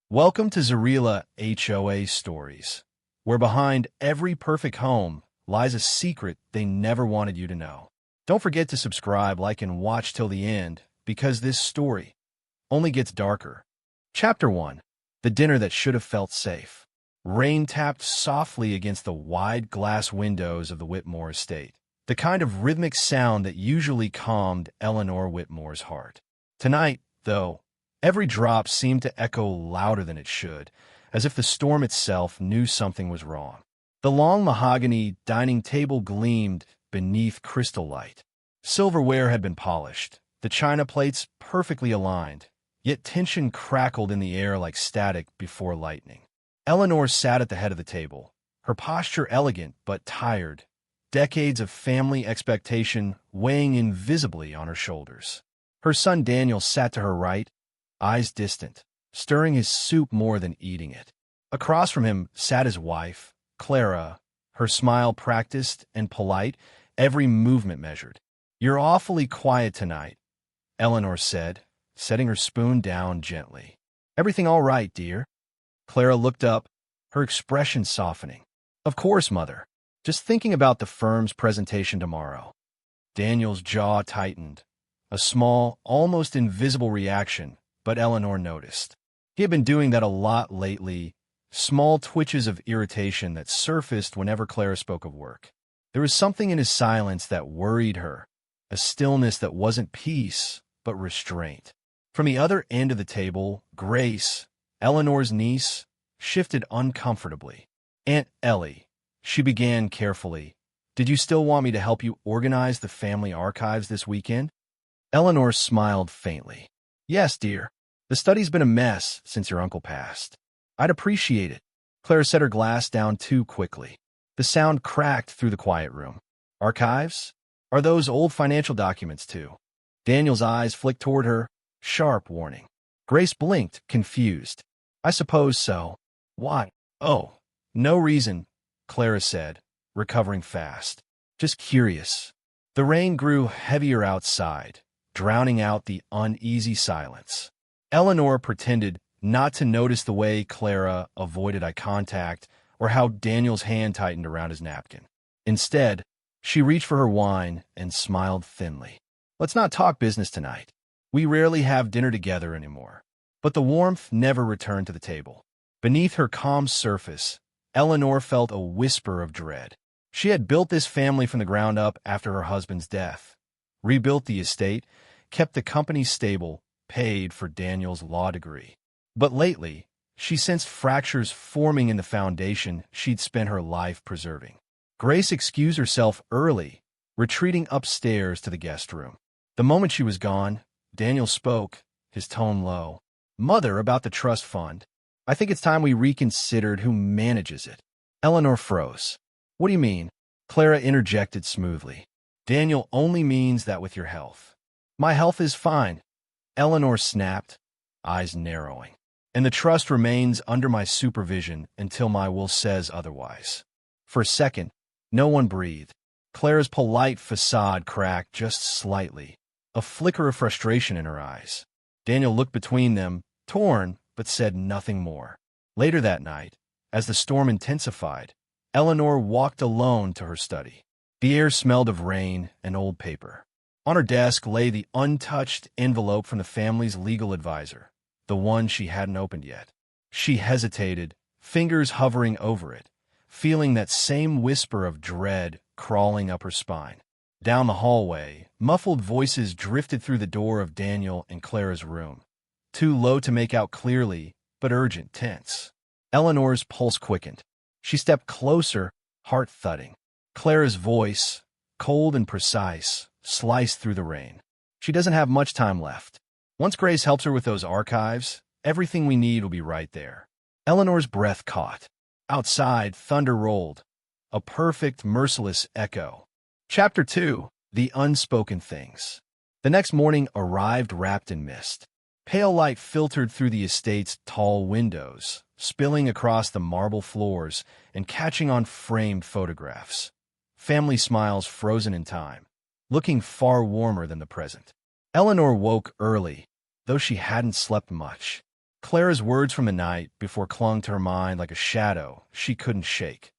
Welcome to Zarila HOA Stories, where behind every perfect home lies a secret they never wanted you to know. Don't forget to subscribe, like, and watch till the end, because this story only gets darker. Chapter 1. The Dinner That Should Have Felt Safe. Rain tapped softly against the wide glass windows of the Whitmore estate, the kind of rhythmic sound that usually calmed Eleanor Whitmore's heart. Tonight, though, every drop seemed to echo louder than it should, as if the storm itself knew something was wrong. The long mahogany dining table gleamed beneath crystal light. Silverware had been polished, the china plates perfectly aligned, yet tension crackled in the air like static before lightning. Eleanor sat at the head of the table, her posture elegant but tired, decades of family expectation weighing invisibly on her shoulders. Her son Daniel sat to her right, eyes distant, stirring his soup more than eating it. Across from him sat his wife, Clara, her smile practiced and polite, every movement measured. "You're awfully quiet tonight," Eleanor said, setting her spoon down gently. "Everything all right, dear?" Clara looked up, her expression softening. "Of course, Mother. Just thinking about the firm's presentation tomorrow." Daniel's jaw tightened, a small, almost invisible reaction, but Eleanor noticed. He had been doing that a lot lately, small twitches of irritation that surfaced whenever Clara spoke of work. There was something in his silence that worried her, a stillness that wasn't peace, but restraint. From the other end of the table, Grace, Eleanor's niece, shifted uncomfortably. "Aunt Ellie," she began carefully, "did you still want me to help you organize the family archives this weekend?" Eleanor smiled faintly. "Yes, dear. The study's been a mess since your uncle passed. I'd appreciate it." Clara set her glass down too quickly. The sound cracked through the quiet room. "Archives? Are those old financial documents, too?" Daniel's eyes flicked toward her, sharp warning. Grace blinked, confused. "I suppose so. Why?" "Oh, no reason," Clara said, recovering fast. "Just curious." The rain grew heavier outside, drowning out the uneasy silence. Eleanor pretended not to notice the way Clara avoided eye contact or how Daniel's hand tightened around his napkin. Instead, she reached for her wine and smiled thinly. "Let's not talk business tonight. We rarely have dinner together anymore." But the warmth never returned to the table. Beneath her calm surface, Eleanor felt a whisper of dread. She had built this family from the ground up after her husband's death, rebuilt the estate, kept the company stable, paid for Daniel's law degree. But lately, she sensed fractures forming in the foundation she'd spent her life preserving. Grace excused herself early, retreating upstairs to the guest room. The moment she was gone, Daniel spoke, his tone low. "Mother, about the trust fund. I think it's time we reconsidered who manages it." Eleanor froze. "What do you mean?" Clara interjected smoothly. "Daniel only means that with your health." "My health is fine," Eleanor snapped, eyes narrowing. "And the trust remains under my supervision until my will says otherwise." For a second, no one breathed. Clara's polite facade cracked just slightly, a flicker of frustration in her eyes. Daniel looked between them, torn, but said nothing more. Later that night, as the storm intensified, Eleanor walked alone to her study. The air smelled of rain and old paper. On her desk lay the untouched envelope from the family's legal advisor, the one she hadn't opened yet. She hesitated, fingers hovering over it, feeling that same whisper of dread crawling up her spine. Down the hallway, muffled voices drifted through the door of Daniel and Clara's room, too low to make out clearly, but urgent, tense. Eleanor's pulse quickened. She stepped closer, heart thudding. Clara's voice, cold and precise, sliced through the rain. "She doesn't have much time left. Once Grace helps her with those archives, everything we need will be right there." Eleanor's breath caught. Outside, thunder rolled, a perfect, merciless echo. Chapter 2. The Unspoken Things. The next morning arrived wrapped in mist. Pale light filtered through the estate's tall windows, spilling across the marble floors and catching on framed photographs. Family smiles frozen in time, looking far warmer than the present. Eleanor woke early, though she hadn't slept much. Clara's words from the night before clung to her mind like a shadow she couldn't shake.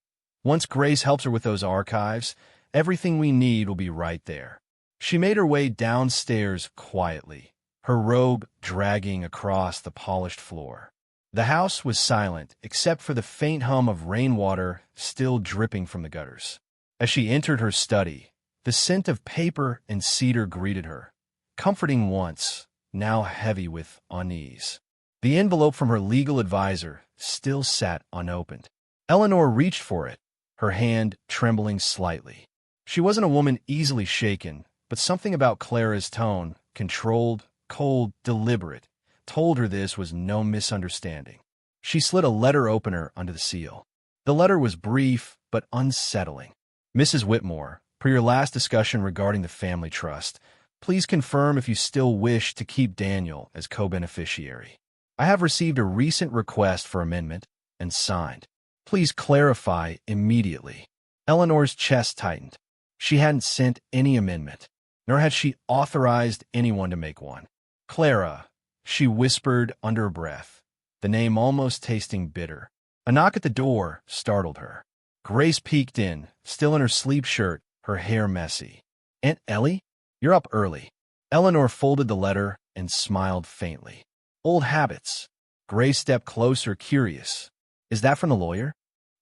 Once Grace helps her with those archives, everything we need will be right there. She made her way downstairs quietly, her robe dragging across the polished floor. The house was silent except for the faint hum of rainwater still dripping from the gutters. As she entered her study, the scent of paper and cedar greeted her, comforting once, now heavy with unease. The envelope from her legal advisor still sat unopened. Eleanor reached for it, her hand trembling slightly. She wasn't a woman easily shaken, but something about Clara's tone, controlled, cold, deliberate, told her this was no misunderstanding. She slid a letter opener under the seal. The letter was brief but unsettling. Mrs. Whitmore, per your last discussion regarding the family trust, please confirm if you still wish to keep Daniel as co-beneficiary. I have received a recent request for amendment and signed. Please clarify immediately. Eleanor's chest tightened. She hadn't sent any amendment, nor had she authorized anyone to make one. Clara, she whispered under her breath, the name almost tasting bitter. A knock at the door startled her. Grace peeked in, still in her sleep shirt, her hair messy. Aunt Ellie? You're up early. Eleanor folded the letter and smiled faintly. Old habits. Grace stepped closer, curious. Is that from the lawyer?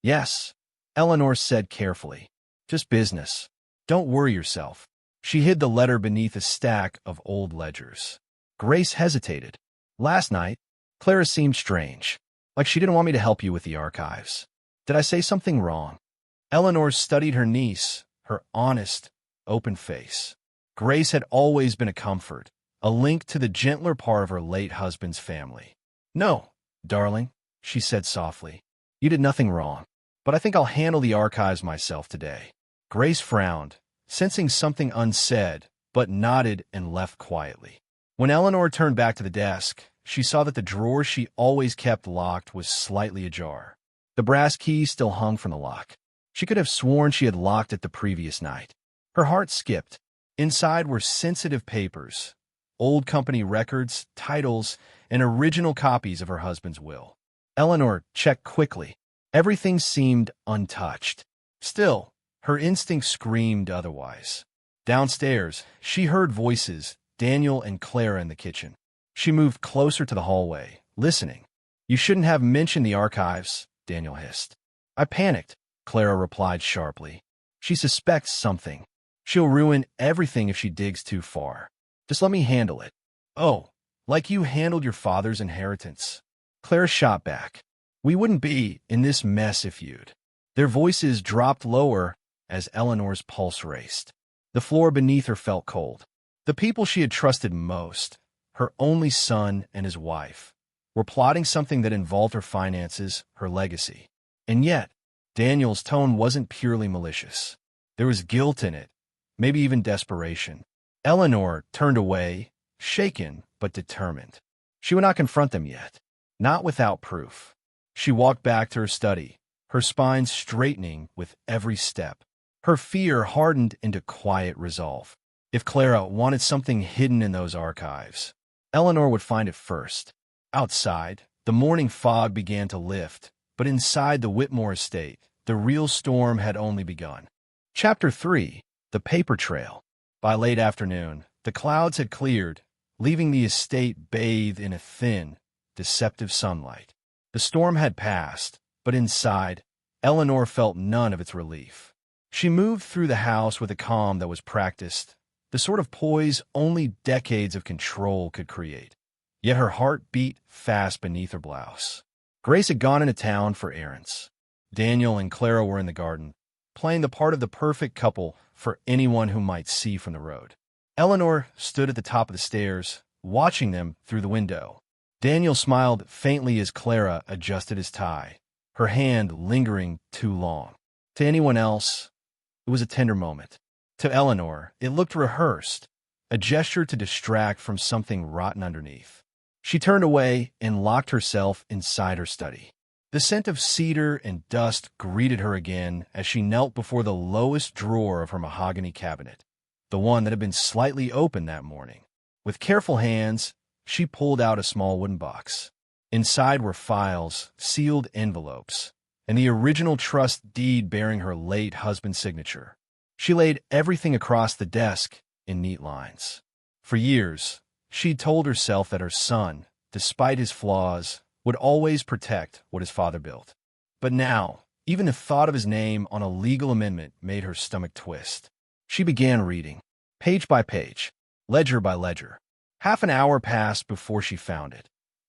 Yes, Eleanor said carefully. Just business. Don't worry yourself. She hid the letter beneath a stack of old ledgers. Grace hesitated. Last night, Clara seemed strange, like she didn't want me to help you with the archives. Did I say something wrong? Eleanor studied her niece, her honest, open face. Grace had always been a comfort, a link to the gentler part of her late husband's family. No, darling, she said softly. You did nothing wrong, but I think I'll handle the archives myself today. Grace frowned, sensing something unsaid, but nodded and left quietly. When Eleanor turned back to the desk, she saw that the drawer she always kept locked was slightly ajar. The brass key still hung from the lock. She could have sworn she had locked it the previous night. Her heart skipped. Inside were sensitive papers, old company records, titles, and original copies of her husband's will. Eleanor checked quickly. Everything seemed untouched. Still, her instinct screamed otherwise. Downstairs, she heard voices, Daniel and Clara in the kitchen. She moved closer to the hallway, listening. You shouldn't have mentioned the archives, Daniel hissed. I panicked, Clara replied sharply. She suspects something. She'll ruin everything if she digs too far. Just let me handle it. Oh, like you handled your father's inheritance. Clara shot back. We wouldn't be in this mess if you'd. Their voices dropped lower as Eleanor's pulse raced. The floor beneath her felt cold. The people she had trusted most, her only son and his wife, were plotting something that involved her finances, her legacy. And yet, Daniel's tone wasn't purely malicious. There was guilt in it, maybe even desperation. Eleanor turned away, shaken but determined. She would not confront them yet, not without proof. She walked back to her study, her spine straightening with every step. Her fear hardened into quiet resolve. If Clara wanted something hidden in those archives, Eleanor would find it first. Outside, the morning fog began to lift, but inside the Whitmore estate, the real storm had only begun. Chapter 3. The Paper Trail. By late afternoon, the clouds had cleared, leaving the estate bathed in a thin, deceptive sunlight. The storm had passed, but inside, Eleanor felt none of its relief. She moved through the house with a calm that was practiced, the sort of poise only decades of control could create. Yet her heart beat fast beneath her blouse. Grace had gone into town for errands. Daniel and Clara were in the garden, playing the part of the perfect couple for anyone who might see from the road. Eleanor stood at the top of the stairs, watching them through the window. Daniel smiled faintly as Clara adjusted his tie, her hand lingering too long. To anyone else, it was a tender moment. To Eleanor, it looked rehearsed, a gesture to distract from something rotten underneath. She turned away and locked herself inside her study. The scent of cedar and dust greeted her again as she knelt before the lowest drawer of her mahogany cabinet, the one that had been slightly open that morning. With careful hands, she pulled out a small wooden box. Inside were files, sealed envelopes, and the original trust deed bearing her late husband's signature. She laid everything across the desk in neat lines. For years, she'd told herself that her son, despite his flaws, would always protect what his father built. But now, even the thought of his name on a legal amendment made her stomach twist. She began reading, page by page, ledger by ledger. Half an hour passed before she found it.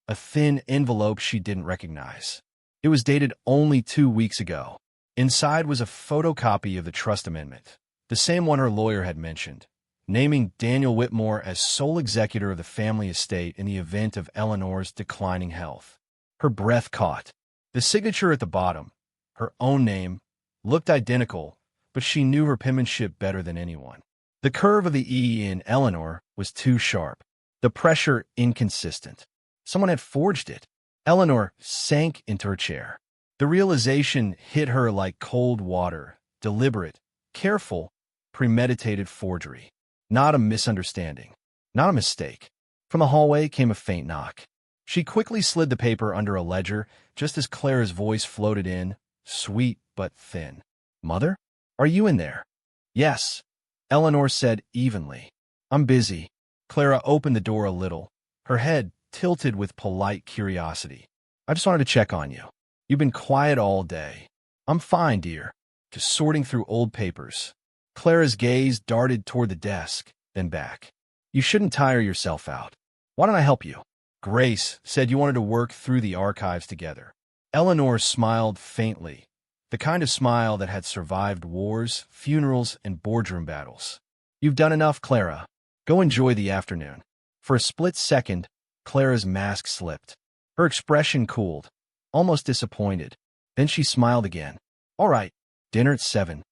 A thin envelope she didn't recognize. It was dated only 2 weeks ago. Inside was a photocopy of the trust amendment, the same one her lawyer had mentioned, naming Daniel Whitmore as sole executor of the family estate in the event of Eleanor's declining health. Her breath caught. The signature at the bottom, her own name, looked identical, but she knew her penmanship better than anyone. The curve of the E in Eleanor was too sharp, the pressure inconsistent. Someone had forged it. Eleanor sank into her chair. The realization hit her like cold water, deliberate, careful, premeditated forgery. Not a misunderstanding. Not a mistake. From the hallway came a faint knock. She quickly slid the paper under a ledger just as Clara's voice floated in, sweet but thin. "Mother? Are you in there?" "Yes," Eleanor said evenly. "I'm busy." Clara opened the door a little, her head tilted with polite curiosity. "I just wanted to check on you. You've been quiet all day." "I'm fine, dear. Just sorting through old papers." Clara's gaze darted toward the desk, then back. "You shouldn't tire yourself out. Why don't I help you?" Grace said you wanted to work through the archives together. Eleanor smiled faintly, the kind of smile that had survived wars, funerals, and boardroom battles. "You've done enough, Clara. Go enjoy the afternoon." For a split second, Clara's mask slipped. Her expression cooled, almost disappointed. Then she smiled again. "All right, dinner at 7.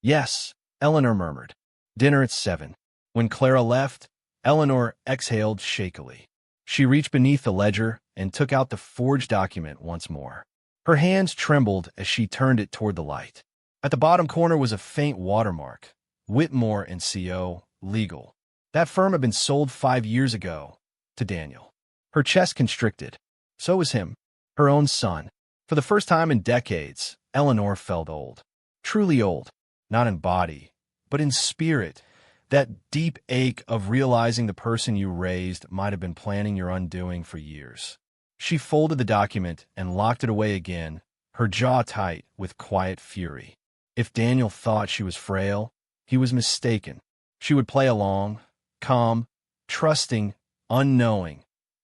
"Yes," Eleanor murmured. "Dinner at 7. When Clara left, Eleanor exhaled shakily. She reached beneath the ledger and took out the forged document once more. Her hands trembled as she turned it toward the light. At the bottom corner was a faint watermark, Whitmore & Co., Legal. That firm had been sold 5 years ago to Daniel. Her chest constricted. So was him, her own son. For the first time in decades, Eleanor felt old. Truly old, not in body, but in spirit. That deep ache of realizing the person you raised might have been planning your undoing for years. She folded the document and locked it away again, her jaw tight with quiet fury. If Daniel thought she was frail, he was mistaken. She would play along, calm, trusting, unknowing,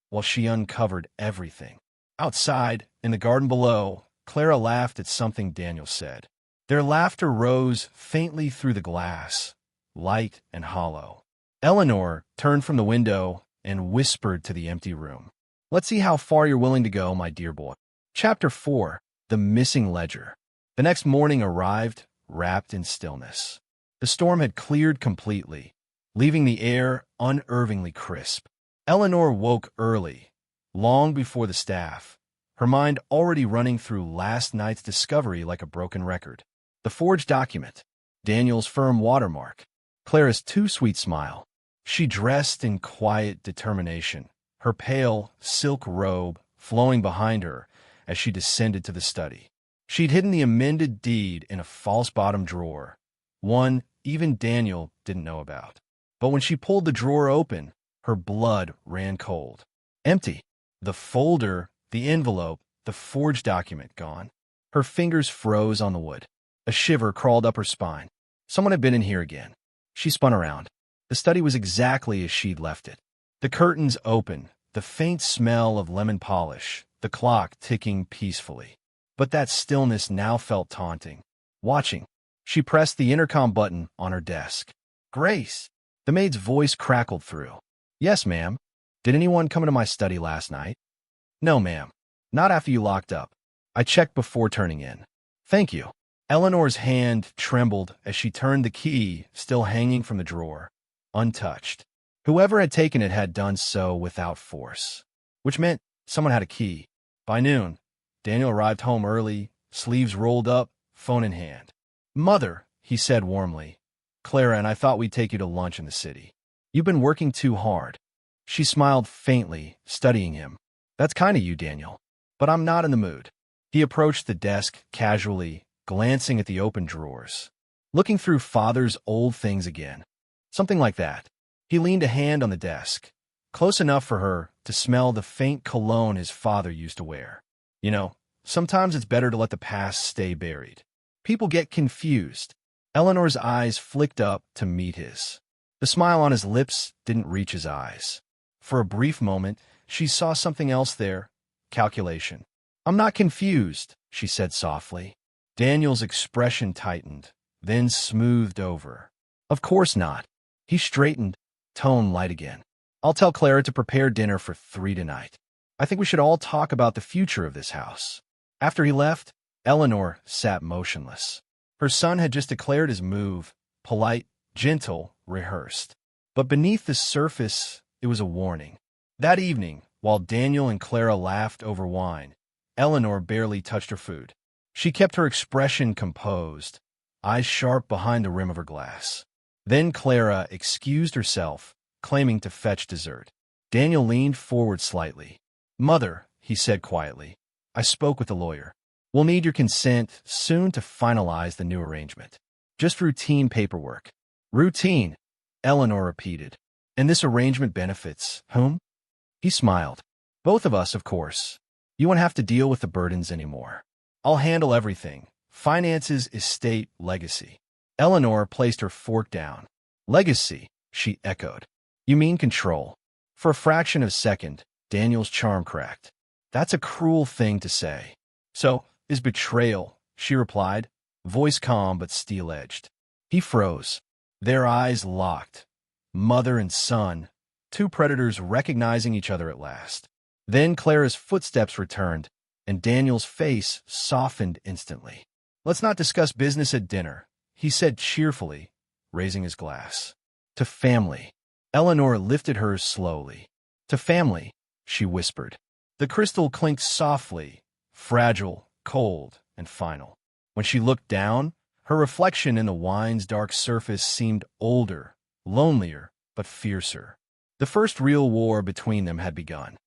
while she uncovered everything. Outside, in the garden below, Clara laughed at something Daniel said. Their laughter rose faintly through the glass, light and hollow. Eleanor turned from the window and whispered to the empty room. "Let's see how far you're willing to go, my dear boy." Chapter 4. The Missing Ledger. The next morning arrived, wrapped in stillness. The storm had cleared completely, leaving the air unnervingly crisp. Eleanor woke early, long before the staff, her mind already running through last night's discovery like a broken record. The forged document, Daniel's firm watermark, Clara's too sweet smile. She dressed in quiet determination, her pale silk robe flowing behind her as she descended to the study. She'd hidden the amended deed in a false-bottom drawer, one even Daniel didn't know about. But when she pulled the drawer open, her blood ran cold. Empty. The folder, the envelope, the forged document gone. Her fingers froze on the wood. A shiver crawled up her spine. Someone had been in here again. She spun around. The study was exactly as she'd left it. The curtains open, the faint smell of lemon polish, the clock ticking peacefully. But that stillness now felt taunting. Watching. She pressed the intercom button on her desk. "Grace!" The maid's voice crackled through. "Yes, ma'am. Did anyone come into my study last night?" "No, ma'am. Not after you locked up. I checked before turning in." "Thank you." Eleanor's hand trembled as she turned the key, still hanging from the drawer, untouched. Whoever had taken it had done so without force, which meant someone had a key. By noon, Daniel arrived home early, sleeves rolled up, phone in hand. "Mother," he said warmly, "Clara and I thought we'd take you to lunch in the city. You've been working too hard." She smiled faintly, studying him. That's kind of you, Daniel. But I'm not in the mood. He approached the desk casually, glancing at the open drawers. Looking through father's old things again. Something like that. He leaned a hand on the desk, close enough for her to smell the faint cologne his father used to wear. You know, sometimes it's better to let the past stay buried. People get confused. Eleanor's eyes flicked up to meet his. The smile on his lips didn't reach his eyes. For a brief moment, she saw something else there. Calculation. I'm not confused, she said softly. Daniel's expression tightened, then smoothed over. Of course not. He straightened, tone light again. I'll tell Clara to prepare dinner for 3 tonight. I think we should all talk about the future of this house. After he left, Eleanor sat motionless. Her son had just declared his move, polite, gentle, rehearsed. But beneath the surface, it was a warning. That evening, while Daniel and Clara laughed over wine, Eleanor barely touched her food. She kept her expression composed, eyes sharp behind the rim of her glass. Then Clara excused herself, claiming to fetch dessert. Daniel leaned forward slightly. "Mother," he said quietly, "I spoke with the lawyer. We'll need your consent soon to finalize the new arrangement. Just routine paperwork." "Routine," Eleanor repeated. "And this arrangement benefits whom?" He smiled. "Both of us, of course. You won't have to deal with the burdens anymore. I'll handle everything. Finances, estate, legacy." Eleanor placed her fork down. "Legacy," she echoed. "You mean control?" For a fraction of a second, Daniel's charm cracked. "That's a cruel thing to say." "So is betrayal," she replied, voice calm but steel-edged. He froze. Their eyes locked. Mother and son, two predators recognizing each other at last. Then Clara's footsteps returned, and Daniel's face softened instantly. "Let's not discuss business at dinner," he said cheerfully, raising his glass. "To family." Eleanor lifted hers slowly. "To family," she whispered. The crystal clinked softly, fragile, cold, and final. When she looked down, her reflection in the wine's dark surface seemed older, lonelier, but fiercer. The first real war between them had begun.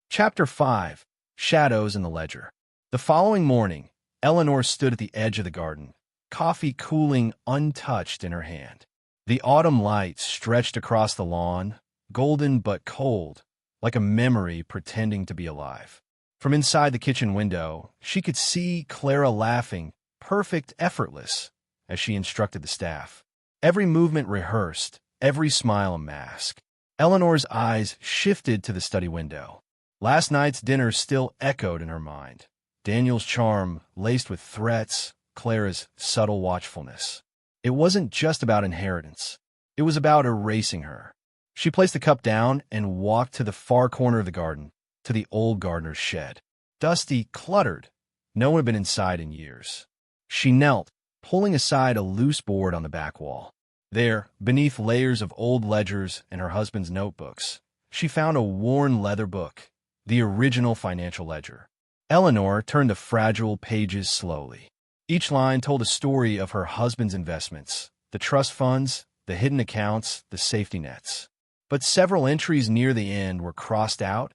Chapter 5. Shadows in the Ledger. The following morning, Eleanor stood at the edge of the garden, coffee cooling untouched in her hand. The autumn light stretched across the lawn, golden but cold, like a memory pretending to be alive. From inside the kitchen window, she could see Clara laughing, perfect, effortless, as she instructed the staff. Every movement rehearsed, every smile a mask. Eleanor's eyes shifted to the study window. Last night's dinner still echoed in her mind. Daniel's charm laced with threats, Clara's subtle watchfulness. It wasn't just about inheritance. It was about erasing her. She placed the cup down and walked to the far corner of the garden, to the old gardener's shed. Dusty, cluttered. No one had been inside in years. She knelt, pulling aside a loose board on the back wall. There, beneath layers of old ledgers and her husband's notebooks, she found a worn leather book, the original financial ledger. Eleanor turned the fragile pages slowly. Each line told a story of her husband's investments, the trust funds, the hidden accounts, the safety nets. But several entries near the end were crossed out,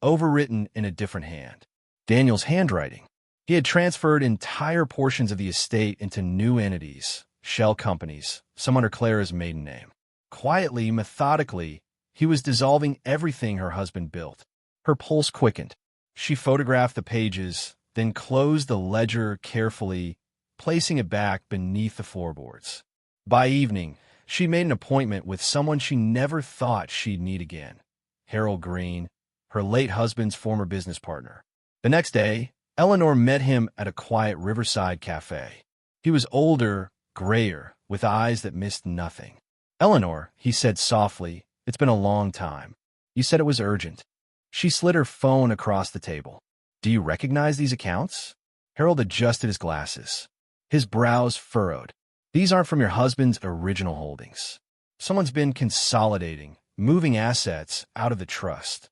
overwritten in a different hand. Daniel's handwriting. He had transferred entire portions of the estate into new entities, shell companies, some under Clara's maiden name. Quietly, methodically, he was dissolving everything her husband built. Her pulse quickened. She photographed the pages, then closed the ledger carefully, placing it back beneath the floorboards. By evening, she made an appointment with someone she never thought she'd meet again, Harold Green, her late husband's former business partner. The next day, Eleanor met him at a quiet riverside cafe. He was older, grayer, with eyes that missed nothing. "Eleanor," he said softly, "it's been a long time. You said it was urgent." She slid her phone across the table. "Do you recognize these accounts?" Harold adjusted his glasses. His brows furrowed. "These aren't from your husband's original holdings. Someone's been consolidating, moving assets out of the trust."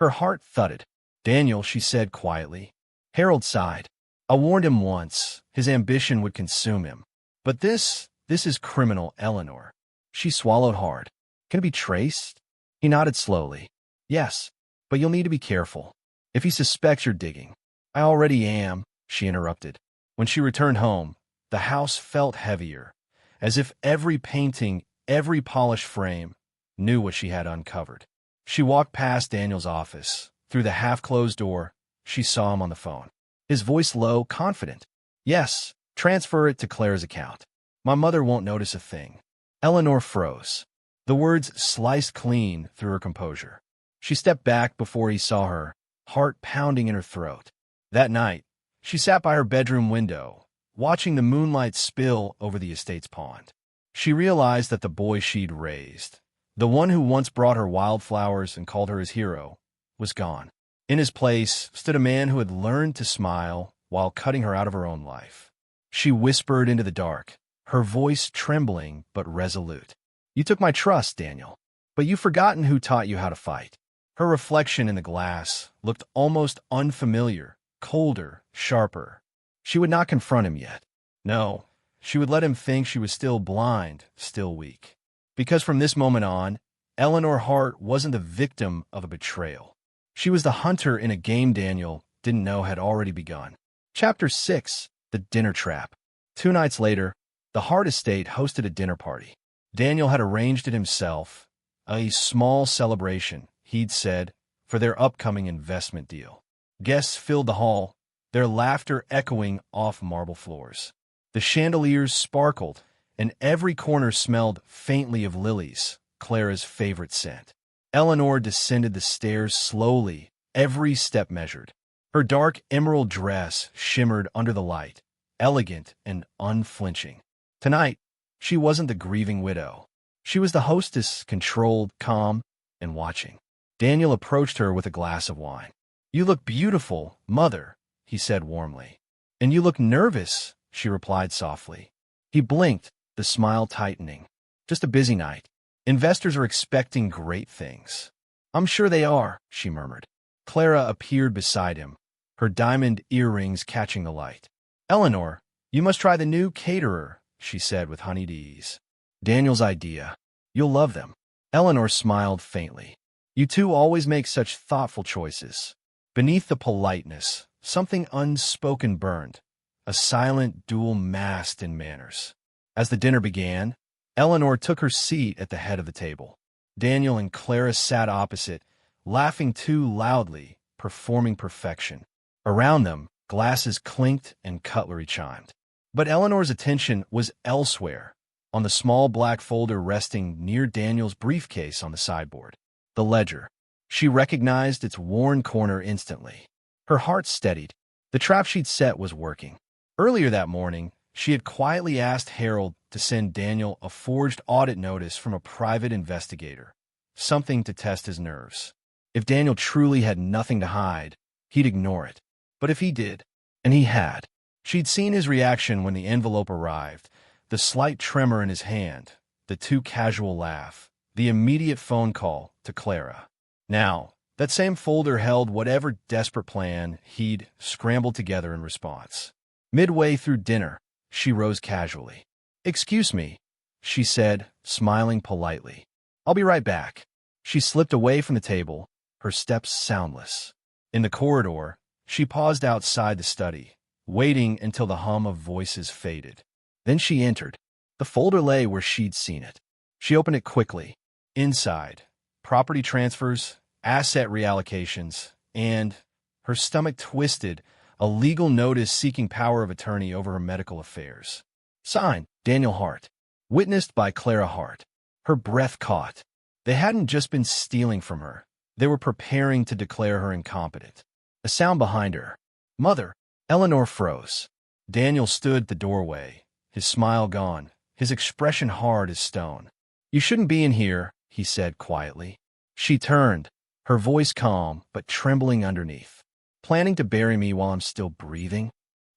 Her heart thudded. "Daniel," she said quietly. Harold sighed. "I warned him once. His ambition would consume him. But this is criminal, Eleanor." She swallowed hard. "Can it be traced?" He nodded slowly. "Yes, but you'll need to be careful. If he suspects you're digging. I already am, she interrupted. When she returned home, the house felt heavier, as if every painting, every polished frame, knew what she had uncovered. She walked past Daniel's office. Through the half-closed door, she saw him on the phone. His voice low, confident. Yes, transfer it to Clara's account. My mother won't notice a thing. Eleanor froze. The words sliced clean through her composure. She stepped back before he saw her, heart pounding in her throat. That night, she sat by her bedroom window, watching the moonlight spill over the estate's pond. She realized that the boy she'd raised, the one who once brought her wildflowers and called her his hero, was gone. In his place stood a man who had learned to smile while cutting her out of her own life. She whispered into the dark, her voice trembling but resolute. You took my trust, Daniel, but you've forgotten who taught you how to fight. Her reflection in the glass looked almost unfamiliar, colder, sharper. She would not confront him yet. No, she would let him think she was still blind, still weak. Because from this moment on, Eleanor Hart wasn't the victim of a betrayal. She was the hunter in a game Daniel didn't know had already begun. Chapter 6, The Dinner Trap. 2 nights later, the Hart estate hosted a dinner party. Daniel had arranged it himself, a small celebration, he'd said, for their upcoming investment deal. Guests filled the hall, their laughter echoing off marble floors. The chandeliers sparkled, and every corner smelled faintly of lilies, Clara's favorite scent. Eleanor descended the stairs slowly, every step measured. Her dark emerald dress shimmered under the light, elegant and unflinching. Tonight, she wasn't the grieving widow. She was the hostess, controlled, calm, and watching. Daniel approached her with a glass of wine. You look beautiful, Mother, he said warmly. And you look nervous, she replied softly. He blinked, the smile tightening. Just a busy night. Investors are expecting great things. I'm sure they are, she murmured. Clara appeared beside him, her diamond earrings catching the light. Eleanor, you must try the new caterer, she said with honeyed ease. Daniel's idea. You'll love them. Eleanor smiled faintly. You two always make such thoughtful choices. Beneath the politeness, something unspoken burned, a silent duel masked in manners. As the dinner began, Eleanor took her seat at the head of the table. Daniel and Clara sat opposite, laughing too loudly, performing perfection. Around them, glasses clinked and cutlery chimed. But Eleanor's attention was elsewhere, on the small black folder resting near Daniel's briefcase on the sideboard. The ledger. She recognized its worn corner instantly. Her heart steadied. The trap she'd set was working. Earlier that morning, she had quietly asked Harold to send Daniel a forged audit notice from a private investigator, something to test his nerves. If Daniel truly had nothing to hide, he'd ignore it. But if he did, and he had, she'd seen his reaction when the envelope arrived, the slight tremor in his hand, the too casual laugh, the immediate phone call to Clara. Now, that same folder held whatever desperate plan he'd scrambled together in response. Midway through dinner, she rose casually. Excuse me, she said, smiling politely. I'll be right back. She slipped away from the table, her steps soundless. In the corridor, she paused outside the study, waiting until the hum of voices faded. Then she entered. The folder lay where she'd seen it. She opened it quickly. Inside, property transfers, asset reallocations, and, her stomach twisted, a legal notice seeking power of attorney over her medical affairs. Signed, Daniel Hart. Witnessed by Clara Hart. Her breath caught. They hadn't just been stealing from her. They were preparing to declare her incompetent. A sound behind her. Mother. Eleanor froze. Daniel stood at the doorway, his smile gone, his expression hard as stone. You shouldn't be in here, he said quietly. She turned, her voice calm but trembling underneath. Planning to bury me while I'm still breathing?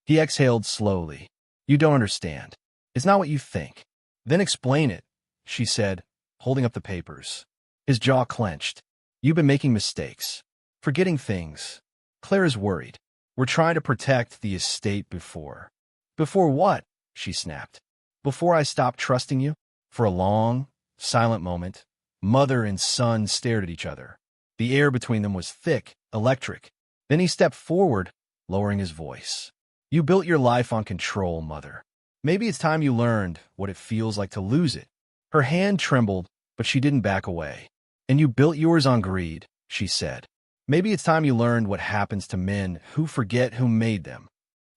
He exhaled slowly. You don't understand. It's not what you think. Then explain it, she said, holding up the papers. His jaw clenched. You've been making mistakes. Forgetting things. Clara's worried. We're trying to protect the estate before. Before what? She snapped. Before I stop trusting you? For a long, silent moment, mother and son stared at each other. The air between them was thick, electric. Then he stepped forward, lowering his voice. You built your life on control, Mother. Maybe it's time you learned what it feels like to lose it. Her hand trembled, but she didn't back away. And you built yours on greed, she said. Maybe it's time you learned what happens to men who forget who made them.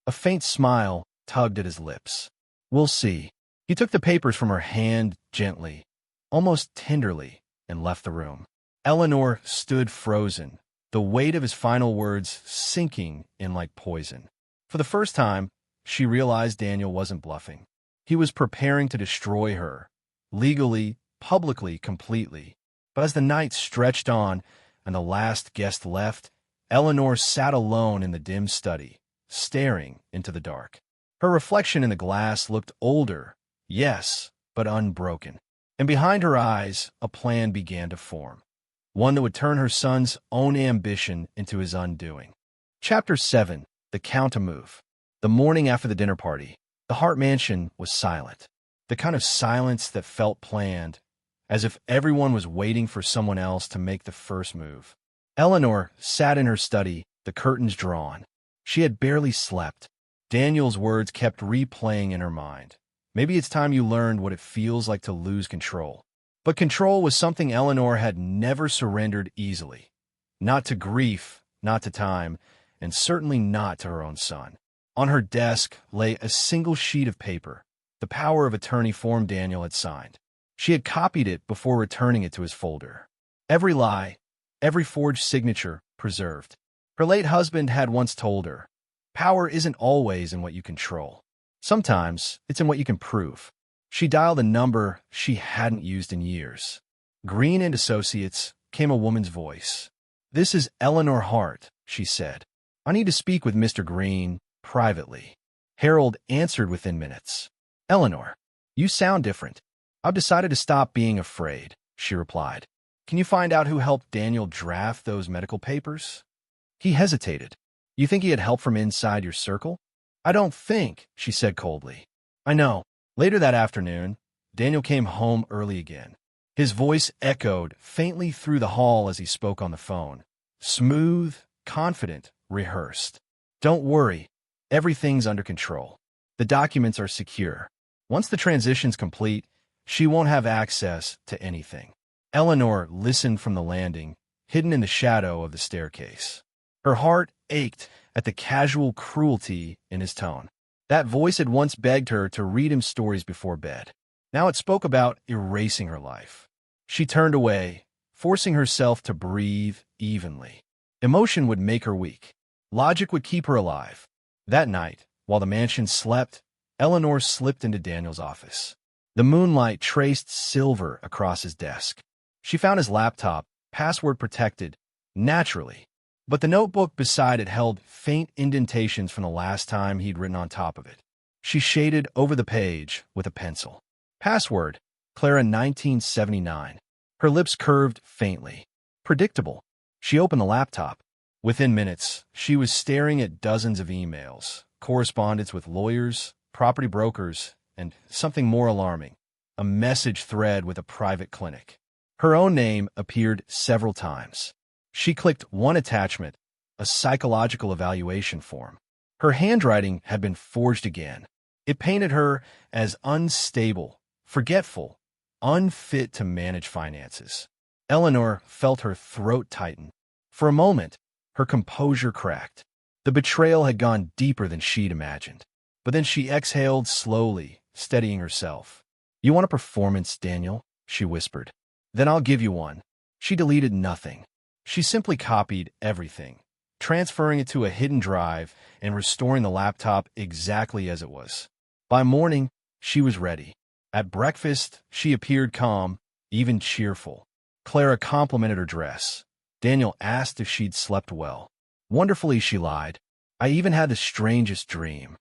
A faint smile tugged at his lips. We'll see. He took the papers from her hand gently, almost tenderly, and left the room. Eleanor stood frozen, the weight of his final words sinking in like poison. For the first time, she realized Daniel wasn't bluffing. He was preparing to destroy her, legally, publicly, completely. But as the night stretched on and the last guest left, Eleanor sat alone in the dim study, staring into the dark. Her reflection in the glass looked older, yes, but unbroken. And behind her eyes, a plan began to form. One that would turn her son's own ambition into his undoing. Chapter 7. The Counter-Move. The morning after the dinner party, the Hart mansion was silent. The kind of silence that felt planned, as if everyone was waiting for someone else to make the first move. Eleanor sat in her study, the curtains drawn. She had barely slept. Daniel's words kept replaying in her mind. Maybe it's time you learned what it feels like to lose control. But control was something Eleanor had never surrendered easily. Not to grief, not to time, and certainly not to her own son. On her desk lay a single sheet of paper, the power of attorney form Daniel had signed. She had copied it before returning it to his folder. Every lie, every forged signature preserved. Her late husband had once told her, power isn't always in what you control. Sometimes it's in what you can prove. She dialed a number she hadn't used in years. Green and Associates, came a woman's voice. This is Eleanor Hart, she said. I need to speak with Mr. Green, privately. Harold answered within minutes. Eleanor, you sound different. I've decided to stop being afraid, she replied. Can you find out who helped Daniel draft those medical papers? He hesitated. You think he had help from inside your circle? I don't think, she said coldly. I know. Later that afternoon, Daniel came home early again. His voice echoed faintly through the hall as he spoke on the phone. Smooth, confident, rehearsed. Don't worry. Everything's under control. The documents are secure. Once the transition's complete, she won't have access to anything. Eleanor listened from the landing, hidden in the shadow of the staircase. Her heart ached at the casual cruelty in his tone. That voice had once begged her to read him stories before bed. Now it spoke about erasing her life. She turned away, forcing herself to breathe evenly. Emotion would make her weak. Logic would keep her alive. That night, while the mansion slept, Eleanor slipped into Daniel's office. The moonlight traced silver across his desk. She found his laptop, password protected, naturally. But the notebook beside it held faint indentations from the last time he'd written on top of it. She shaded over the page with a pencil. Password, Clara 1979. Her lips curved faintly. Predictable. She opened the laptop. Within minutes, she was staring at dozens of emails, correspondence with lawyers, property brokers, and something more alarming, a message thread with a private clinic. Her own name appeared several times. She clicked one attachment, a psychological evaluation form. Her handwriting had been forged again. It painted her as unstable, forgetful, unfit to manage finances. Eleanor felt her throat tighten. For a moment, her composure cracked. The betrayal had gone deeper than she'd imagined. But then she exhaled slowly, steadying herself. You want a performance, Daniel? She whispered. Then I'll give you one. She deleted nothing. She simply copied everything, transferring it to a hidden drive and restoring the laptop exactly as it was. By morning, she was ready. At breakfast, she appeared calm, even cheerful. Clara complimented her dress. Daniel asked if she'd slept well. Wonderfully, she lied. I even had the strangest dream.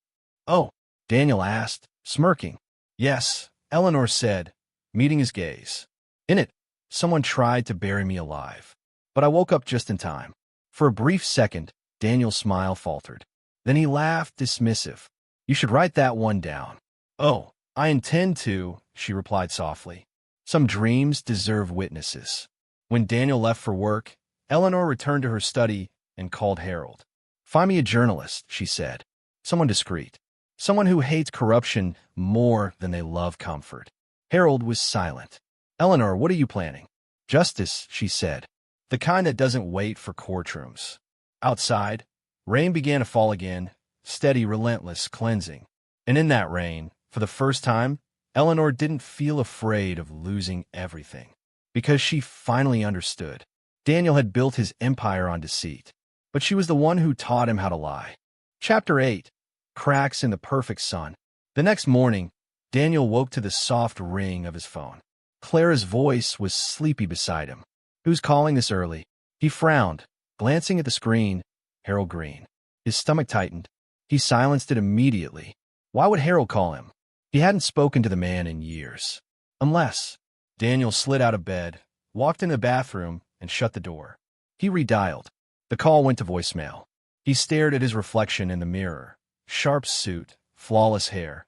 Oh, Daniel asked, smirking. Yes, Eleanor said, meeting his gaze. In it, someone tried to bury me alive. But I woke up just in time. For a brief second, Daniel's smile faltered. Then he laughed, dismissive. You should write that one down. Oh, I intend to, she replied softly. Some dreams deserve witnesses. When Daniel left for work, Eleanor returned to her study, and called Harold. "Find me a journalist," she said. "Someone discreet. Someone who hates corruption more than they love comfort." Harold was silent. "Eleanor, what are you planning?" "Justice," she said. "The kind that doesn't wait for courtrooms." Outside, rain began to fall again, steady, relentless, cleansing. And in that rain, for the first time, Eleanor didn't feel afraid of losing everything. Because she finally understood. Daniel had built his empire on deceit, but she was the one who taught him how to lie. Chapter 8. Cracks in the Perfect Sun. The next morning, Daniel woke to the soft ring of his phone. Clara's voice was sleepy beside him. "Who's calling this early?" He frowned, glancing at the screen. Harold Green. His stomach tightened. He silenced it immediately. Why would Harold call him? He hadn't spoken to the man in years. Unless... Daniel slid out of bed, walked in the bathroom, and shut the door. He redialed. The call went to voicemail. He stared at his reflection in the mirror. Sharp suit, flawless hair.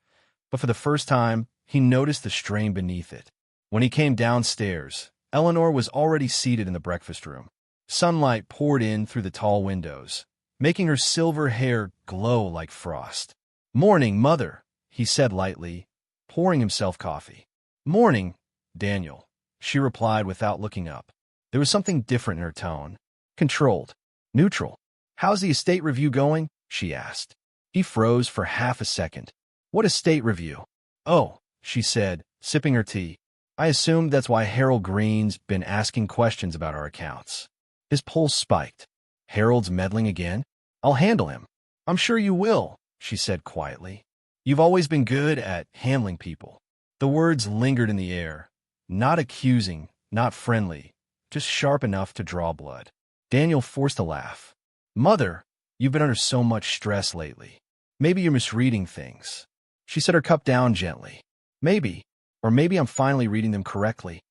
But for the first time, he noticed the strain beneath it. When he came downstairs, Eleanor was already seated in the breakfast room. Sunlight poured in through the tall windows, making her silver hair glow like frost. "Morning, Mother," he said lightly, pouring himself coffee. "Morning, Daniel," she replied without looking up. There was something different in her tone. Controlled. Neutral. "How's the estate review going?" she asked. He froze for half a second. "What estate review?" "Oh," she said, sipping her tea. "I assumed that's why Harold Green's been asking questions about our accounts." His pulse spiked. "Harold's meddling again? I'll handle him." "I'm sure you will," she said quietly. "You've always been good at handling people." The words lingered in the air. Not accusing, not friendly, just sharp enough to draw blood. Daniel forced a laugh. "Mother, you've been under so much stress lately. Maybe you're misreading things." She set her cup down gently. "Maybe, or maybe I'm finally reading them correctly."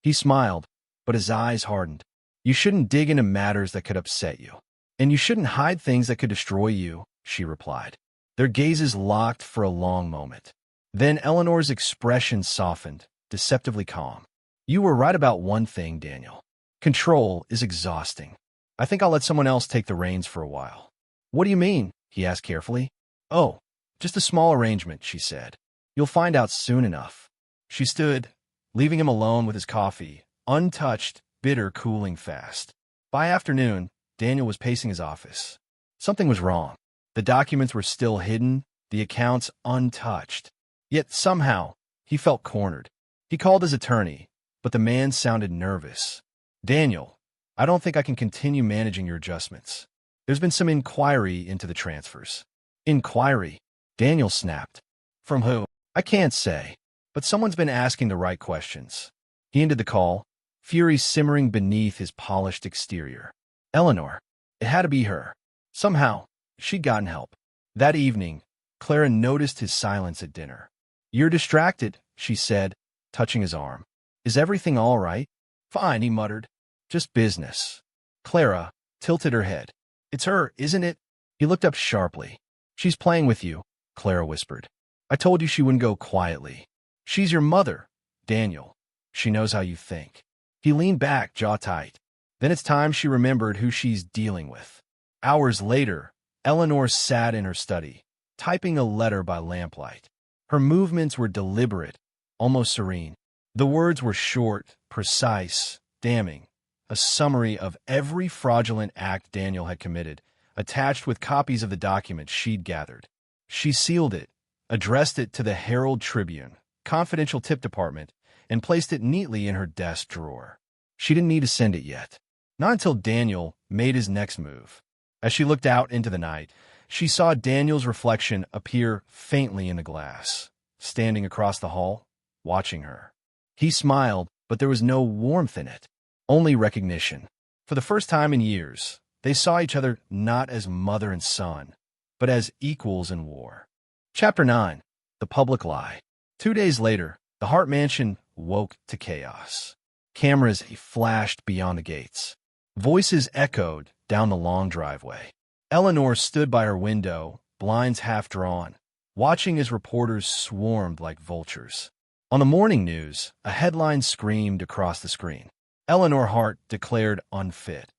He smiled, but his eyes hardened. "You shouldn't dig into matters that could upset you. And you shouldn't hide things that could destroy you," she replied. Their gazes locked for a long moment. Then Eleanor's expression softened, deceptively calm. "You were right about one thing, Daniel. Control is exhausting. I think I'll let someone else take the reins for a while." "What do you mean?" he asked carefully. "Oh, just a small arrangement," she said. "You'll find out soon enough." She stood, leaving him alone with his coffee, untouched, bitter, cooling fast. By afternoon, Daniel was pacing his office. Something was wrong. The documents were still hidden, the accounts untouched. Yet somehow, he felt cornered. He called his attorney, but the man sounded nervous. "Daniel, I don't think I can continue managing your adjustments. There's been some inquiry into the transfers." "Inquiry?" Daniel snapped. "From who?" "I can't say, but someone's been asking the right questions." He ended the call, fury simmering beneath his polished exterior. Eleanor. It had to be her. Somehow, she'd gotten help. That evening, Clara noticed his silence at dinner. "You're distracted," she said, touching his arm. "Is everything all right?" "Fine," he muttered. "Just business." Clara tilted her head. "It's her, isn't it?" He looked up sharply. "She's playing with you," Clara whispered. "I told you she wouldn't go quietly. She's your mother, Daniel. She knows how you think." He leaned back, jaw tight. Then it's time she remembered who she's dealing with. Hours later, Eleanor sat in her study, typing a letter by lamplight. Her movements were deliberate, almost serene. The words were short, precise, damning, a summary of every fraudulent act Daniel had committed, attached with copies of the documents she'd gathered. She sealed it, addressed it to the Herald Tribune, confidential tip department, and placed it neatly in her desk drawer. She didn't need to send it yet. Not until Daniel made his next move. As she looked out into the night, she saw Daniel's reflection appear faintly in the glass, standing across the hall, watching her. He smiled, but there was no warmth in it, only recognition. For the first time in years, they saw each other not as mother and son, but as equals in war. Chapter 9. The Public Lie. 2 days later, the Hart Mansion woke to chaos. Cameras flashed beyond the gates. Voices echoed down the long driveway. Eleanor stood by her window, blinds half drawn, watching as reporters swarmed like vultures. On the morning news, a headline screamed across the screen. Eleanor Hart declared unfit.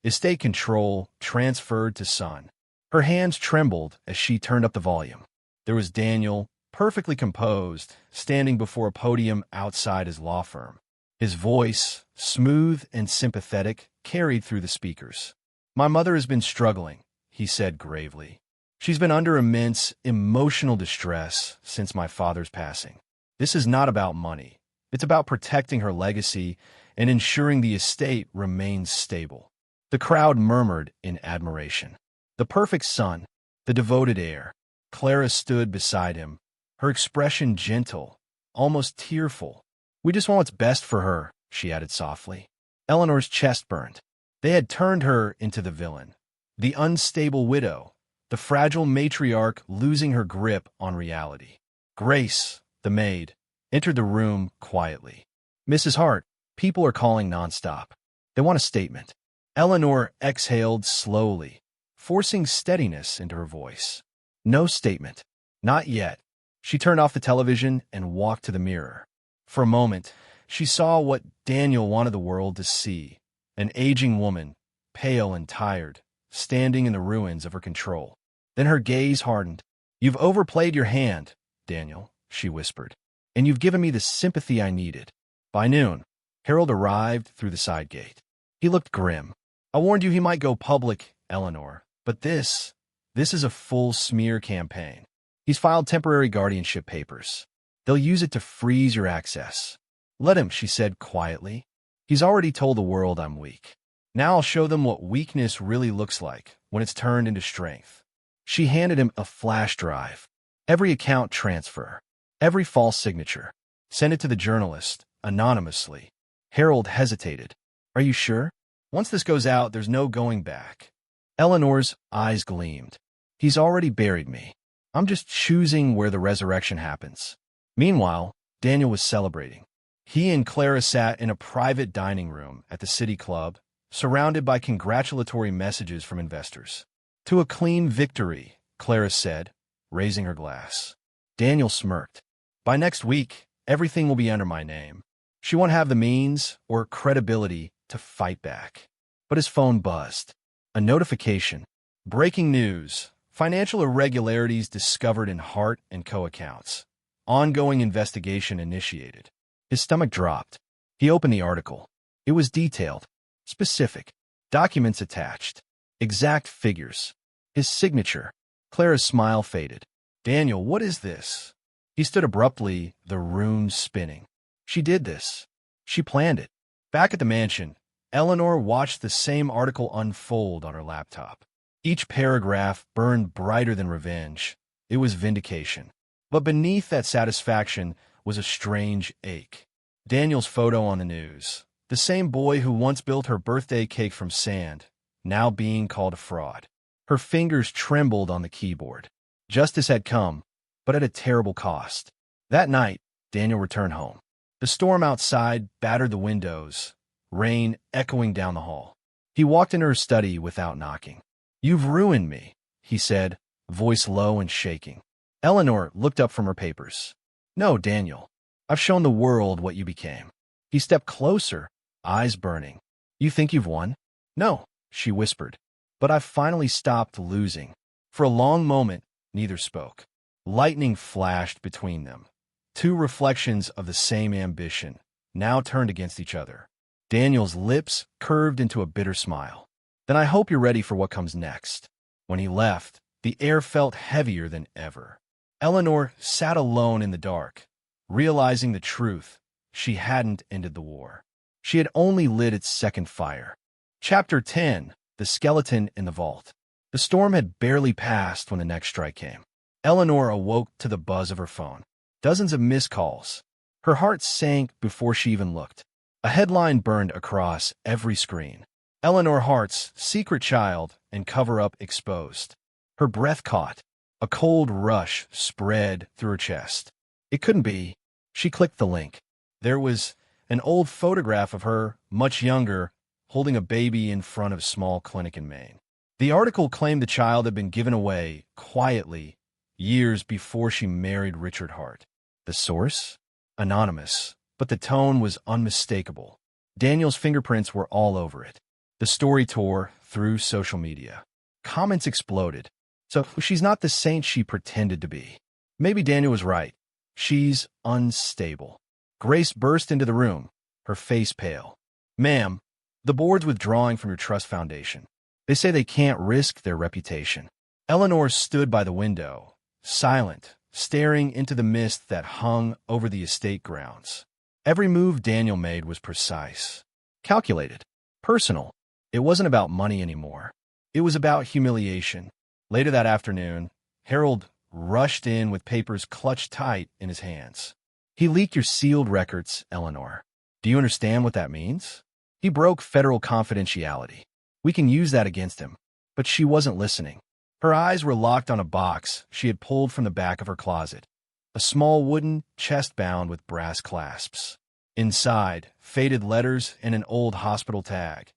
Estate control transferred to son. Her hands trembled as she turned up the volume. There was Daniel, perfectly composed, standing before a podium outside his law firm. His voice, smooth and sympathetic, carried through the speakers. "My mother has been struggling," he said gravely. "She's been under immense emotional distress since my father's passing. This is not about money. It's about protecting her legacy and ensuring the estate remains stable." The crowd murmured in admiration. The perfect son, the devoted heir. Clara stood beside him, her expression gentle, almost tearful. "We just want what's best for her," she added softly. Eleanor's chest burned. They had turned her into the villain, the unstable widow, the fragile matriarch losing her grip on reality. Grace, the maid, entered the room quietly. "Mrs. Hart, people are calling nonstop. They want a statement." Eleanor exhaled slowly, forcing steadiness into her voice. "No statement. Not yet." She turned off the television and walked to the mirror. For a moment, she saw what Daniel wanted the world to see, an aging woman, pale and tired, standing in the ruins of her control. Then her gaze hardened. "You've overplayed your hand, Daniel," she whispered, "and you've given me the sympathy I needed." By noon, Harold arrived through the side gate. He looked grim. "I warned you he might go public, Eleanor, but this is a full smear campaign. He's filed temporary guardianship papers. They'll use it to freeze your access." "Let him," she said quietly. "He's already told the world I'm weak. Now I'll show them what weakness really looks like when it's turned into strength." She handed him a flash drive. Every account transfer, every false signature. "Send it to the journalist, anonymously." Harold hesitated. "Are you sure? Once this goes out, there's no going back." Eleanor's eyes gleamed. "He's already buried me. I'm just choosing where the resurrection happens." Meanwhile, Daniel was celebrating. He and Clara sat in a private dining room at the City Club, surrounded by congratulatory messages from investors. "To a clean victory," Clara said, raising her glass. Daniel smirked. "By next week, everything will be under my name." She won't have the means or credibility to fight back. But his phone buzzed. A notification. "Breaking news. Financial irregularities discovered in Hart & Co. accounts. Ongoing investigation initiated." His stomach dropped. He opened the article. It was detailed, specific, documents attached, exact figures. His signature. Clara's smile faded. "Daniel, what is this?" He stood abruptly, the runes spinning. She did this. She planned it. Back at the mansion, Eleanor watched the same article unfold on her laptop. Each paragraph burned brighter than revenge. It was vindication. But beneath that satisfaction was a strange ache. Daniel's photo on the news. The same boy who once built her birthday cake from sand, now being called a fraud. Her fingers trembled on the keyboard. Justice had come, but at a terrible cost. That night, Daniel returned home. The storm outside battered the windows, rain echoing down the hall. He walked into her study without knocking. "You've ruined me," he said, voice low and shaking. Eleanor looked up from her papers. "No, Daniel. I've shown the world what you became." He stepped closer, eyes burning. "You think you've won?" "No," she whispered. "But I've finally stopped losing." For a long moment, neither spoke. Lightning flashed between them. Two reflections of the same ambition, now turned against each other. Daniel's lips curved into a bitter smile. "Then I hope you're ready for what comes next." When he left, the air felt heavier than ever. Eleanor sat alone in the dark, realizing the truth. She hadn't ended the war. She had only lit its second fire. Chapter 10. The Skeleton in the Vault. The storm had barely passed when the next strike came. Eleanor awoke to the buzz of her phone. Dozens of missed calls. Her heart sank before she even looked. A headline burned across every screen. Eleanor Hart's secret child and cover-up exposed. Her breath caught. A cold rush spread through her chest. It couldn't be. She clicked the link. There was an old photograph of her, much younger, holding a baby in front of a small clinic in Maine. The article claimed the child had been given away, quietly, years before she married Richard Hart. The source? Anonymous, but the tone was unmistakable. Daniel's fingerprints were all over it. The The story tore through social media. Comments exploded. So she's not the saint she pretended to be. Maybe Daniel was right. She's unstable. Grace burst into the room, her face pale. Ma'am, the board's withdrawing from your trust foundation. They say they can't risk their reputation. Eleanor stood by the window, silent, staring into the mist that hung over the estate grounds. Every move Daniel made was precise, calculated, personal. It wasn't about money anymore. It was about humiliation. Later that afternoon, Harold rushed in with papers clutched tight in his hands. He leaked your sealed records, Eleanor. Do you understand what that means? He broke federal confidentiality. We can use that against him. But she wasn't listening. Her eyes were locked on a box she had pulled from the back of her closet, a small wooden chest bound with brass clasps. Inside, faded letters and an old hospital tag.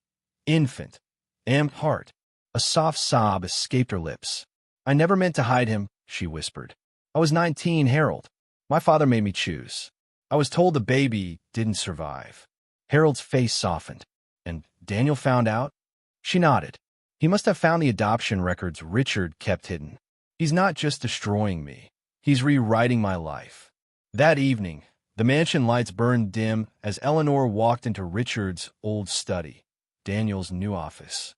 Infant. M. Hart. A soft sob escaped her lips. I never meant to hide him, she whispered. I was 19, Harold. My father made me choose. I was told the baby didn't survive. Harold's face softened. And Daniel found out? She nodded. He must have found the adoption records Richard kept hidden. He's not just destroying me. He's rewriting my life. That evening, the mansion lights burned dim as Eleanor walked into Richard's old study, Daniel's new office.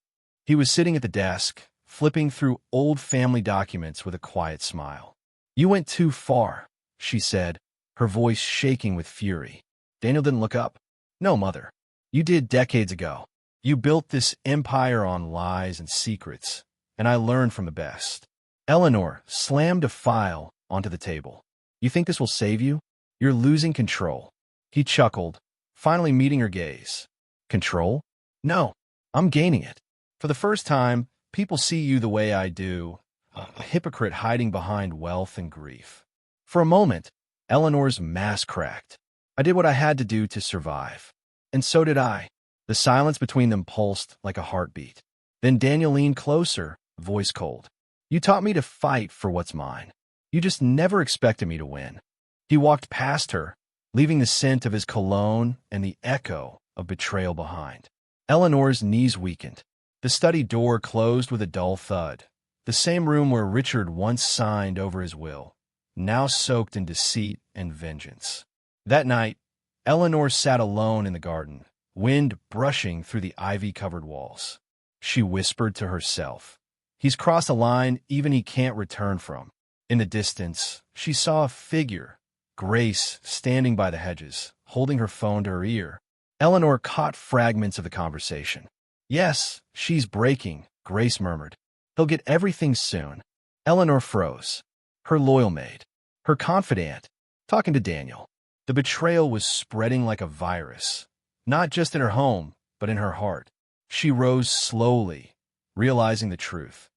He was sitting at the desk, flipping through old family documents with a quiet smile. You went too far, she said, her voice shaking with fury. Daniel didn't look up. No, Mother. You did decades ago. You built this empire on lies and secrets, and I learned from the best. Eleanor slammed a file onto the table. You think this will save you? You're losing control. He chuckled, finally meeting her gaze. Control? No, I'm gaining it. For the first time, people see you the way I do, a hypocrite hiding behind wealth and grief. For a moment, Eleanor's mask cracked. I did what I had to do to survive. And so did I. The silence between them pulsed like a heartbeat. Then Daniel leaned closer, voice cold. You taught me to fight for what's mine. You just never expected me to win. He walked past her, leaving the scent of his cologne and the echo of betrayal behind. Eleanor's knees weakened. The study door closed with a dull thud. The same room where Richard once signed over his will, now soaked in deceit and vengeance. That night, Eleanor sat alone in the garden, wind brushing through the ivy-covered walls. She whispered to herself, he's crossed a line even he can't return from. In the distance, she saw a figure, Grace, standing by the hedges, holding her phone to her ear. Eleanor caught fragments of the conversation. Yes, she's breaking, Grace murmured. He'll get everything soon. Eleanor froze. Her loyal maid, her confidant, talking to Daniel. The betrayal was spreading like a virus, not just in her home, but in her heart. She rose slowly, realizing the truth.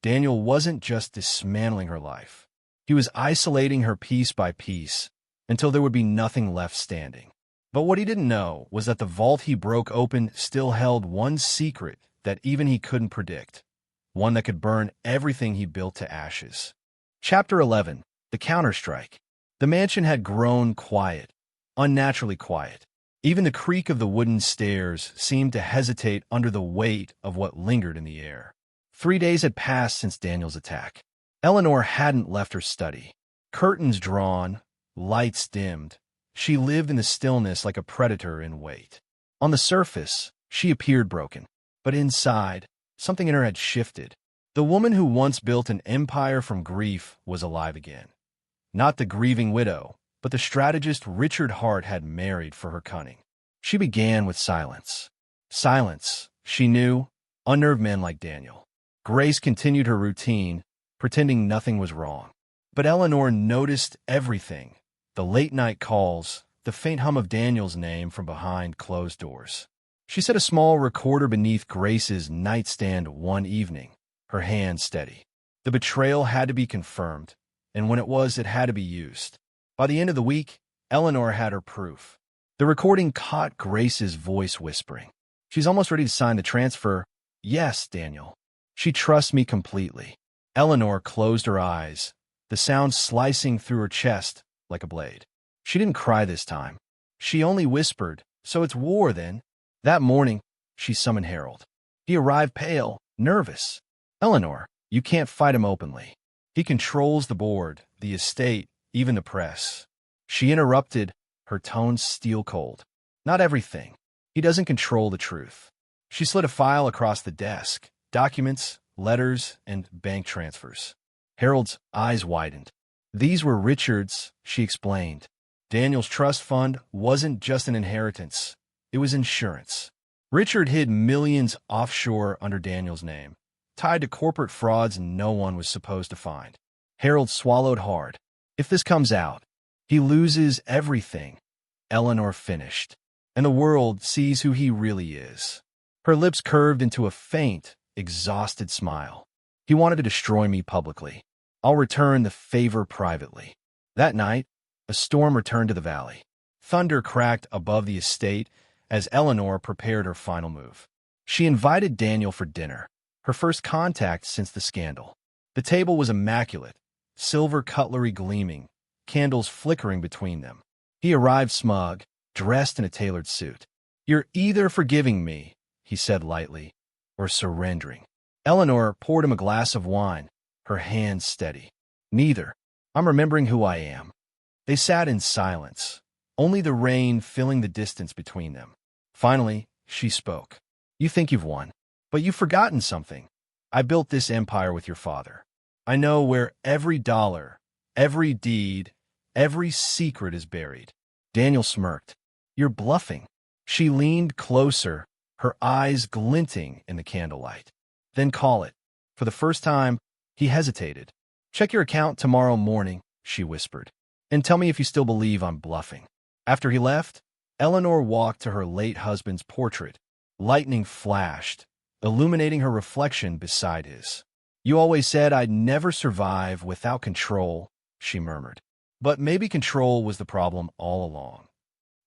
Daniel wasn't just dismantling her life. He was isolating her piece by piece until there would be nothing left standing. But what he didn't know was that the vault he broke open still held one secret that even he couldn't predict, one that could burn everything he built to ashes. Chapter 11. The Counterstrike. The mansion had grown quiet, unnaturally quiet. Even the creak of the wooden stairs seemed to hesitate under the weight of what lingered in the air. 3 days had passed since Daniel's attack. Eleanor hadn't left her study. Curtains drawn, lights dimmed. She lived in the stillness like a predator in wait. On the surface, she appeared broken. But inside, something in her had shifted. The woman who once built an empire from grief was alive again. Not the grieving widow, but the strategist Richard Hart had married for her cunning. She began with silence. Silence, she knew, unnerved men like Daniel. Grace continued her routine, pretending nothing was wrong. But Eleanor noticed everything. The late-night calls, the faint hum of Daniel's name from behind closed doors. She set a small recorder beneath Grace's nightstand one evening, her hand steady. The betrayal had to be confirmed, and when it was, it had to be used. By the end of the week, Eleanor had her proof. The recording caught Grace's voice whispering. She's almost ready to sign the transfer. Yes, Daniel. She trusts me completely. Eleanor closed her eyes, the sound slicing through her chest like a blade. She didn't cry this time. She only whispered, so it's war then. That morning, she summoned Harold. He arrived pale, nervous. Eleanor, you can't fight him openly. He controls the board, the estate, even the press. She interrupted, her tone steel cold. Not everything. He doesn't control the truth. She slid a file across the desk, documents, letters, and bank transfers. Harold's eyes widened. These were Richard's, she explained. Daniel's trust fund wasn't just an inheritance. It was insurance. Richard hid millions offshore under Daniel's name, tied to corporate frauds no one was supposed to find. Harold swallowed hard. If this comes out, he loses everything. Eleanor finished, and the world sees who he really is. Her lips curved into a faint, exhausted smile. He wanted to destroy me publicly. I'll return the favor privately. That night, a storm returned to the valley. Thunder cracked above the estate as Eleanor prepared her final move. She invited Daniel for dinner, her first contact since the scandal. The table was immaculate, silver cutlery gleaming, candles flickering between them. He arrived smug, dressed in a tailored suit. You're either forgiving me, he said lightly, or surrendering. Eleanor poured him a glass of wine, her hands steady. Neither. I'm remembering who I am. They sat in silence, only the rain filling the distance between them. Finally, she spoke. You think you've won, but you've forgotten something. I built this empire with your father. I know where every dollar, every deed, every secret is buried. Daniel smirked. You're bluffing. She leaned closer, her eyes glinting in the candlelight. Then call it. For the first time, he hesitated. Check your account tomorrow morning, she whispered, and tell me if you still believe I'm bluffing. After he left, Eleanor walked to her late husband's portrait. Lightning flashed, illuminating her reflection beside his. You always said I'd never survive without control, she murmured. But maybe control was the problem all along.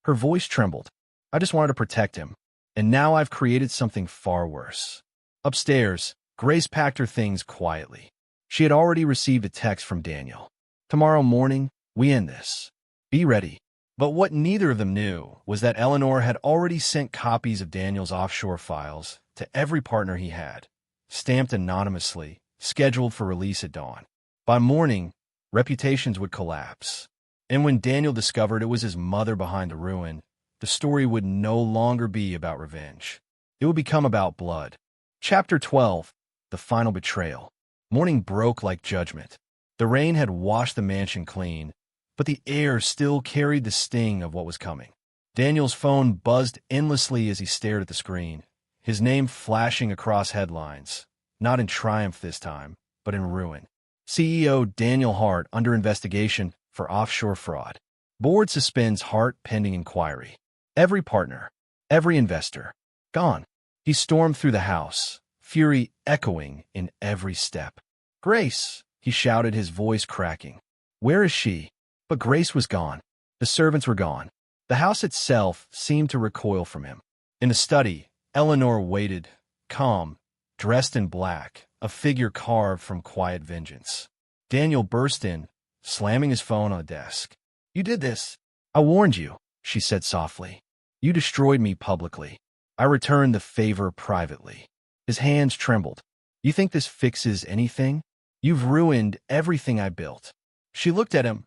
Her voice trembled. I just wanted to protect him, and now I've created something far worse. Upstairs, Grace packed her things quietly. She had already received a text from Daniel. Tomorrow morning, we end this. Be ready. But what neither of them knew was that Eleanor had already sent copies of Daniel's offshore files to every partner he had, stamped anonymously, scheduled for release at dawn. By morning, reputations would collapse. And when Daniel discovered it was his mother behind the ruin, the story would no longer be about revenge. It would become about blood. Chapter 12, The Final Betrayal. Morning broke like judgment. The rain had washed the mansion clean, but the air still carried the sting of what was coming. Daniel's phone buzzed endlessly as he stared at the screen, his name flashing across headlines, not in triumph this time, but in ruin. CEO Daniel Hart under investigation for offshore fraud. Board suspends Hart pending inquiry. Every partner, every investor, gone. He stormed through the house, fury echoing in every step. Grace, he shouted, his voice cracking. Where is she? But Grace was gone. The servants were gone. The house itself seemed to recoil from him. In the study, Eleanor waited, calm, dressed in black, a figure carved from quiet vengeance. Daniel burst in, slamming his phone on the desk. You did this. I warned you, she said softly. You destroyed me publicly. I returned the favor privately. His hands trembled. You think this fixes anything? You've ruined everything I built. She looked at him,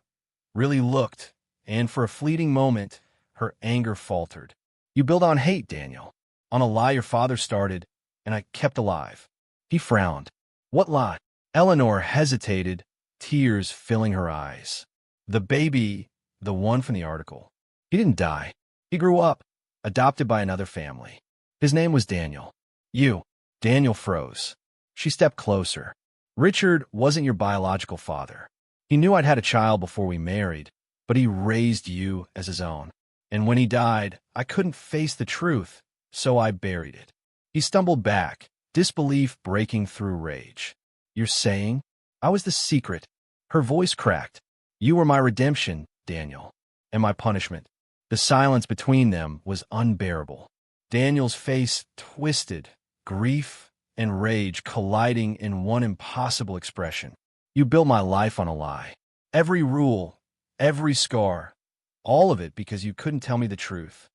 really looked, and for a fleeting moment, her anger faltered. You build on hate, Daniel, on a lie your father started, and I kept alive. He frowned. What lie? Eleanor hesitated, tears filling her eyes. The baby, the one from the article. He didn't die. He grew up, adopted by another family. His name was Daniel. You. Daniel froze. She stepped closer. Richard wasn't your biological father. He knew I'd had a child before we married, but he raised you as his own. And when he died, I couldn't face the truth, so I buried it. He stumbled back, disbelief breaking through rage. You're saying? I was the secret. Her voice cracked. You were my redemption, Daniel, and my punishment. The silence between them was unbearable. Daniel's face twisted, grief and rage colliding in one impossible expression. You built my life on a lie. Every rule, every scar, all of it because you couldn't tell me the truth.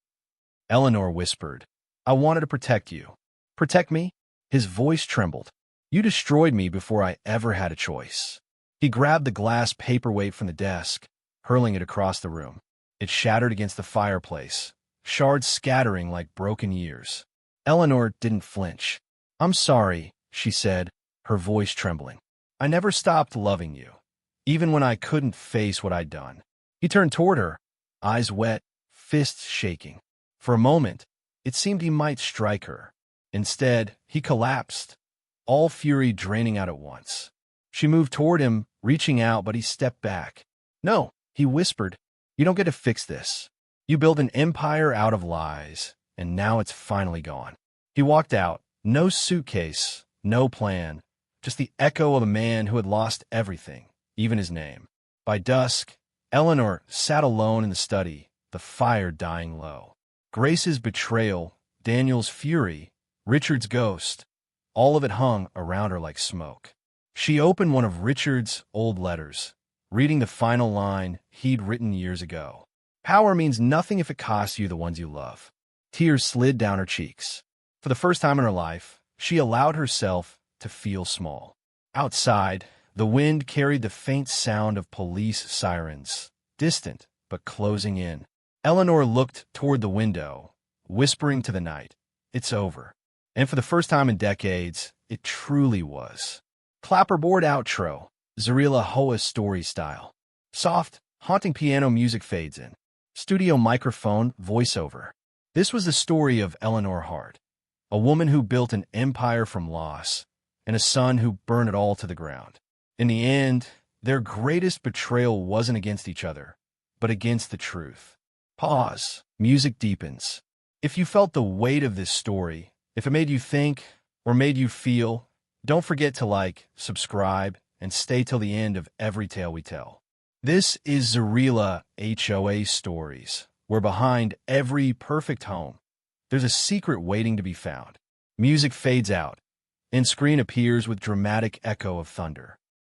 Eleanor whispered, I wanted to protect you. Protect me? His voice trembled. You destroyed me before I ever had a choice. He grabbed the glass paperweight from the desk, hurling it across the room. It shattered against the fireplace, shards scattering like broken years. Eleanor didn't flinch. I'm sorry, she said, her voice trembling. I never stopped loving you, even when I couldn't face what I'd done. He turned toward her, eyes wet, fists shaking. For a moment, it seemed he might strike her. Instead, he collapsed, all fury draining out at once. She moved toward him, reaching out, but he stepped back. No, he whispered, you don't get to fix this. You build an empire out of lies, and now it's finally gone. He walked out, no suitcase, no plan, just the echo of a man who had lost everything, even his name. By dusk, Eleanor sat alone in the study, the fire dying low. Grace's betrayal, Daniel's fury, Richard's ghost, all of it hung around her like smoke. She opened one of Richard's old letters, reading the final line he'd written years ago. Power means nothing if it costs you the ones you love. Tears slid down her cheeks. For the first time in her life, she allowed herself to feel small. Outside, the wind carried the faint sound of police sirens, distant but closing in. Eleanor looked toward the window, whispering to the night, it's over. And for the first time in decades, it truly was. Clapperboard outro, Zarila Hoa story style. Soft, haunting piano music fades in. Studio microphone voiceover. This was the story of Eleanor Hart, a woman who built an empire from loss, and a son who burned it all to the ground. In the end, their greatest betrayal wasn't against each other, but against the truth. Pause. Music deepens. If you felt the weight of this story, if it made you think or made you feel, don't forget to like, subscribe, and stay till the end of every tale we tell. This is Zarila HOA Stories, where behind every perfect home, there's a secret waiting to be found. Music fades out, and screen appears with dramatic echo of thunder.